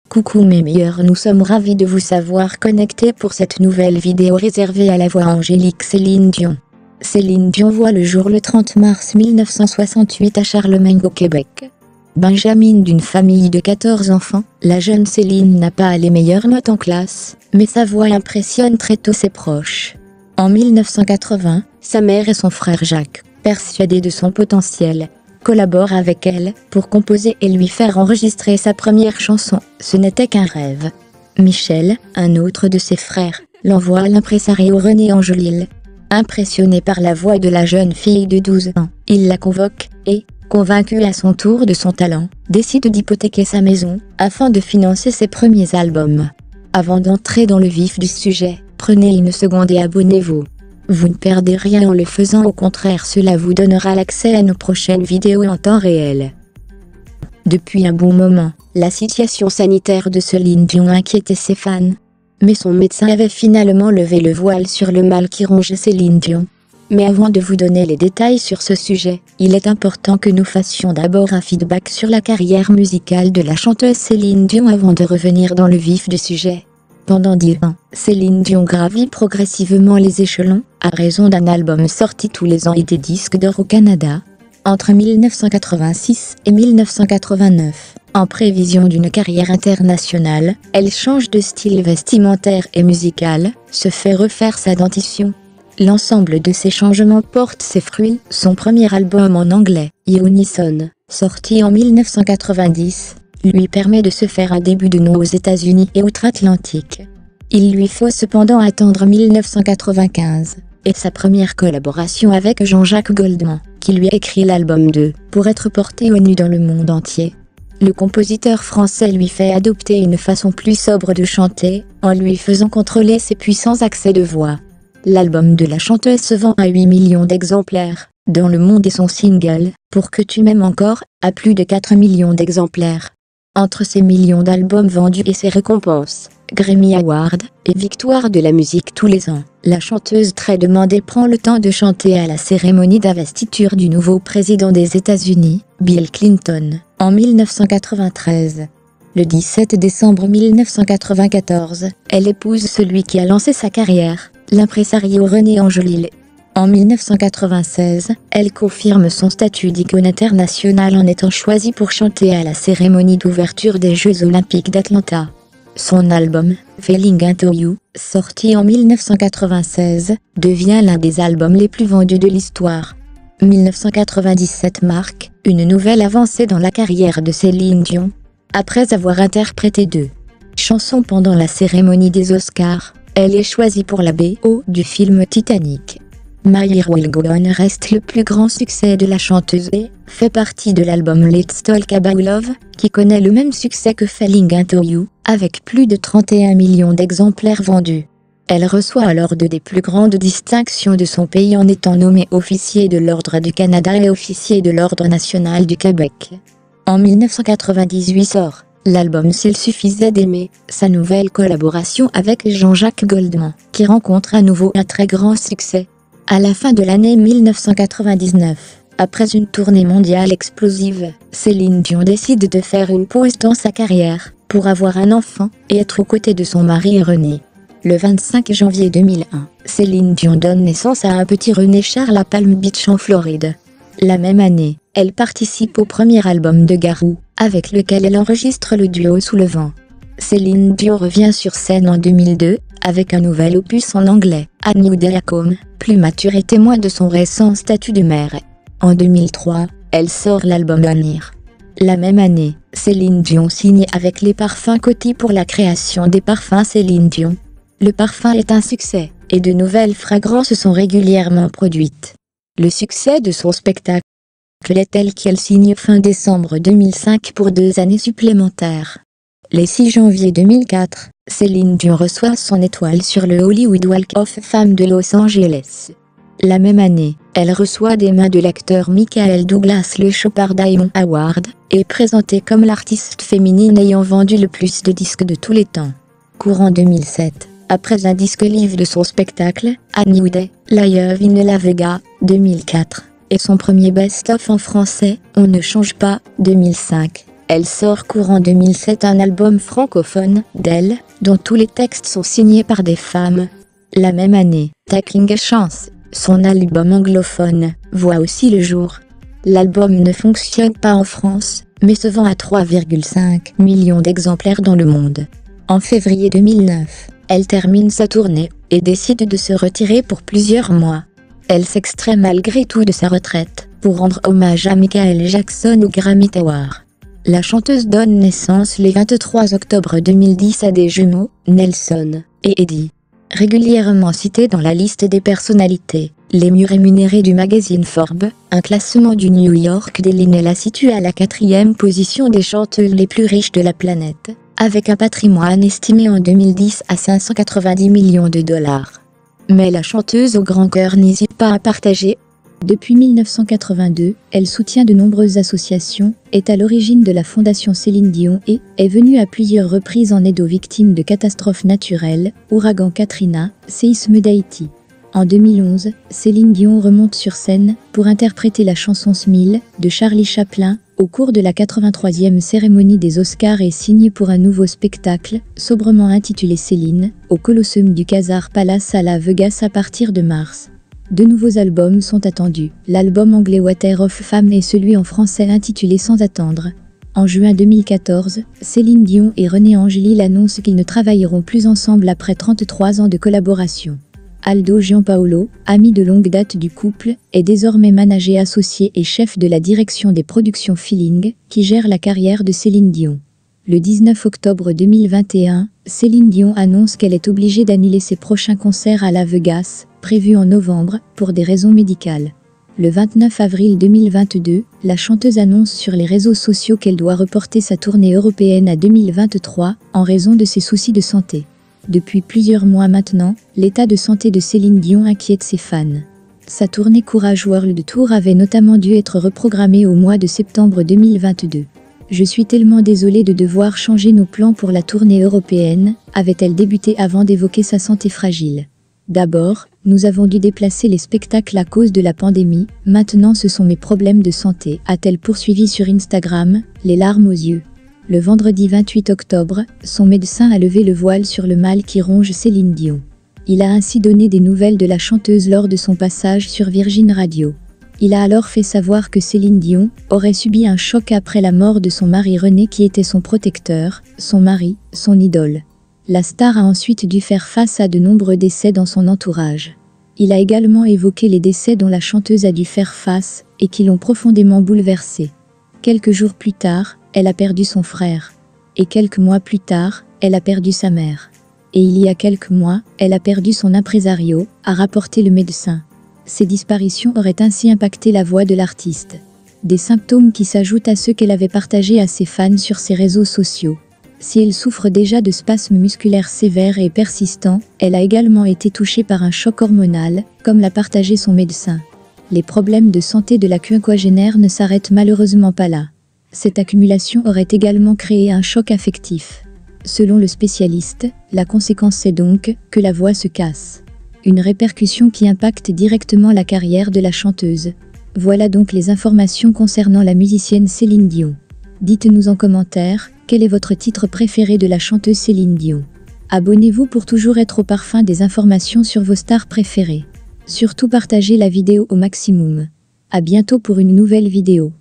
Coucou mes meilleurs, nous sommes ravis de vous savoir connectés pour cette nouvelle vidéo réservée à la voix angélique Céline Dion. Céline Dion voit le jour le 30 mars 1968 à Charlemagne au Québec. Benjamine d'une famille de 14 enfants, la jeune Céline n'a pas les meilleures notes en classe, mais sa voix impressionne très tôt ses proches. En 1980, sa mère et son frère Jacques, persuadés de son potentiel, collaborent avec elle pour composer et lui faire enregistrer sa première chanson, Ce n'était qu'un rêve. Michel, un autre de ses frères, l'envoie à l'impresario René Angelil. Impressionné par la voix de la jeune fille de 12 ans, il la convoque et, convaincu à son tour de son talent, décide d'hypothéquer sa maison afin de financer ses premiers albums. Avant d'entrer dans le vif du sujet, prenez une seconde et abonnez-vous. Vous ne perdez rien en le faisant, au contraire cela vous donnera l'accès à nos prochaines vidéos en temps réel. Depuis un bon moment, la situation sanitaire de Céline Dion inquiétait ses fans. Mais son médecin avait finalement levé le voile sur le mal qui ronge Céline Dion. Mais avant de vous donner les détails sur ce sujet, il est important que nous fassions d'abord un feedback sur la carrière musicale de la chanteuse Céline Dion avant de revenir dans le vif du sujet. Pendant 10 ans, Céline Dion gravit progressivement les échelons, à raison d'un album sorti tous les ans et des disques d'or au Canada. Entre 1986 et 1989, en prévision d'une carrière internationale, elle change de style vestimentaire et musical, se fait refaire sa dentition. L'ensemble de ces changements porte ses fruits. Son premier album en anglais, Unison, sorti en 1990, lui permet de se faire un début de nom aux États-Unis et outre-Atlantique. Il lui faut cependant attendre 1995, et sa première collaboration avec Jean-Jacques Goldman, qui lui écrit l'album 2, pour être porté au nu dans le monde entier. Le compositeur français lui fait adopter une façon plus sobre de chanter, en lui faisant contrôler ses puissants accès de voix. L'album de la chanteuse se vend à 8 millions d'exemplaires dans le monde et son single, Pour que tu m'aimes encore, à plus de 4 millions d'exemplaires. Entre ces millions d'albums vendus et ses récompenses, Grammy Award et victoire de la musique tous les ans, la chanteuse très demandée prend le temps de chanter à la cérémonie d'investiture du nouveau président des États-Unis, Bill Clinton, en 1993. Le 17 décembre 1994, elle épouse celui qui a lancé sa carrière, l'impresario René Angelil. En 1996, elle confirme son statut d'icône internationale en étant choisie pour chanter à la cérémonie d'ouverture des Jeux Olympiques d'Atlanta. Son album, Falling Into You, sorti en 1996, devient l'un des albums les plus vendus de l'histoire. 1997 marque une nouvelle avancée dans la carrière de Céline Dion. Après avoir interprété 2 chansons pendant la cérémonie des Oscars, elle est choisie pour la BO du film Titanic. My Heart Will Go On reste le plus grand succès de la chanteuse et fait partie de l'album Let's Talk About Love, qui connaît le même succès que Falling Into You, avec plus de 31 millions d'exemplaires vendus. Elle reçoit alors 2 des plus grandes distinctions de son pays en étant nommée officier de l'Ordre du Canada et officier de l'Ordre national du Québec. En 1998 sort l'album S'il suffisait d'aimer, sa nouvelle collaboration avec Jean-Jacques Goldman, qui rencontre à nouveau un très grand succès. À la fin de l'année 1999, après une tournée mondiale explosive, Céline Dion décide de faire une pause dans sa carrière, pour avoir un enfant et être aux côtés de son mari René. Le 25 janvier 2001, Céline Dion donne naissance à un petit René Charles à Palm Beach en Floride. La même année, elle participe au premier album de Garou, avec lequel elle enregistre le duo Sous le vent. Céline Dion revient sur scène en 2002, avec un nouvel opus en anglais, A New Day at Home, plus mature et témoin de son récent statut de mère. En 2003, elle sort l'album Avenir. La même année, Céline Dion signe avec les parfums Coty pour la création des parfums Céline Dion. Le parfum est un succès, et de nouvelles fragrances sont régulièrement produites. Le succès de son spectacle est tel qu'elle signe fin décembre 2005 pour 2 années supplémentaires. Le 6 janvier 2004, Céline Dion reçoit son étoile sur le Hollywood Walk of Fame de Los Angeles. La même année, elle reçoit des mains de l'acteur Michael Douglas le Chopard Diamond Award, et est présentée comme l'artiste féminine ayant vendu le plus de disques de tous les temps. Courant 2007, après un disque live de son spectacle, A New Day, Live in La Vega, 2004, et son premier best-of en français, On ne change pas, 2005. Elle sort courant 2007 un album francophone, d'elle, dont tous les textes sont signés par des femmes. La même année, Taking a Chance, son album anglophone, voit aussi le jour. L'album ne fonctionne pas en France, mais se vend à 3,5 millions d'exemplaires dans le monde. En février 2009, elle termine sa tournée et décide de se retirer pour plusieurs mois. Elle s'extrait malgré tout de sa retraite pour rendre hommage à Michael Jackson aux Grammy Awards. La chanteuse donne naissance le 23 octobre 2010 à des jumeaux, Nelson et Eddie. Régulièrement citée dans la liste des personnalités les mieux rémunérées du magazine Forbes, un classement du New York Daily la situe à la 4e position des chanteuses les plus riches de la planète, avec un patrimoine estimé en 2010 à 590 millions de dollars. Mais la chanteuse au grand cœur n'hésite pas à partager. Depuis 1982, elle soutient de nombreuses associations, est à l'origine de la Fondation Céline Dion et est venue à plusieurs reprises en aide aux victimes de catastrophes naturelles, ouragan Katrina, séisme d'Haïti. En 2011, Céline Dion remonte sur scène pour interpréter la chanson Smile de Charlie Chaplin au cours de la 83e cérémonie des Oscars et signe pour un nouveau spectacle, sobrement intitulé Céline, au Colosseum du Caesars Palace à Las Vegas à partir de mars. Deux nouveaux albums sont attendus, l'album anglais Water of Fame et celui en français intitulé Sans attendre. En juin 2014, Céline Dion et René Angélil annoncent qu'ils ne travailleront plus ensemble après 33 ans de collaboration. Aldo Gianpaolo, ami de longue date du couple, est désormais manager associé et chef de la direction des productions Feeling, qui gère la carrière de Céline Dion. Le 19 octobre 2021, Céline Dion annonce qu'elle est obligée d'annuler ses prochains concerts à Las Vegas, prévus en novembre, pour des raisons médicales. Le 29 avril 2022, la chanteuse annonce sur les réseaux sociaux qu'elle doit reporter sa tournée européenne à 2023, en raison de ses soucis de santé. Depuis plusieurs mois maintenant, l'état de santé de Céline Dion inquiète ses fans. Sa tournée Courage World Tour avait notamment dû être reprogrammée au mois de septembre 2022. « Je suis tellement désolée de devoir changer nos plans pour la tournée européenne », avait-elle débuté avant d'évoquer sa santé fragile. D'abord, nous avons dû déplacer les spectacles à cause de la pandémie, maintenant ce sont mes problèmes de santé, a-t-elle poursuivi sur Instagram, les larmes aux yeux. Le vendredi 28 octobre, son médecin a levé le voile sur le mal qui ronge Céline Dion. Il a ainsi donné des nouvelles de la chanteuse lors de son passage sur Virgin Radio. Il a alors fait savoir que Céline Dion aurait subi un choc après la mort de son mari René qui était son protecteur, son mari, son idole. La star a ensuite dû faire face à de nombreux décès dans son entourage. Il a également évoqué les décès dont la chanteuse a dû faire face et qui l'ont profondément bouleversée. Quelques jours plus tard, elle a perdu son frère. Et quelques mois plus tard, elle a perdu sa mère. Et il y a quelques mois, elle a perdu son impresario, a rapporté le médecin. Ces disparitions auraient ainsi impacté la voix de l'artiste. Des symptômes qui s'ajoutent à ceux qu'elle avait partagés à ses fans sur ses réseaux sociaux. Si elle souffre déjà de spasmes musculaires sévères et persistants, elle a également été touchée par un choc hormonal, comme l'a partagé son médecin. Les problèmes de santé de la quinquagénaire ne s'arrêtent malheureusement pas là. Cette accumulation aurait également créé un choc affectif. Selon le spécialiste, la conséquence est donc que la voix se casse. Une répercussion qui impacte directement la carrière de la chanteuse. Voilà donc les informations concernant la musicienne Céline Dion. Dites-nous en commentaire, quel est votre titre préféré de la chanteuse Céline Dion? Abonnez-vous pour toujours être au parfum des informations sur vos stars préférées. Surtout partagez la vidéo au maximum. À bientôt pour une nouvelle vidéo.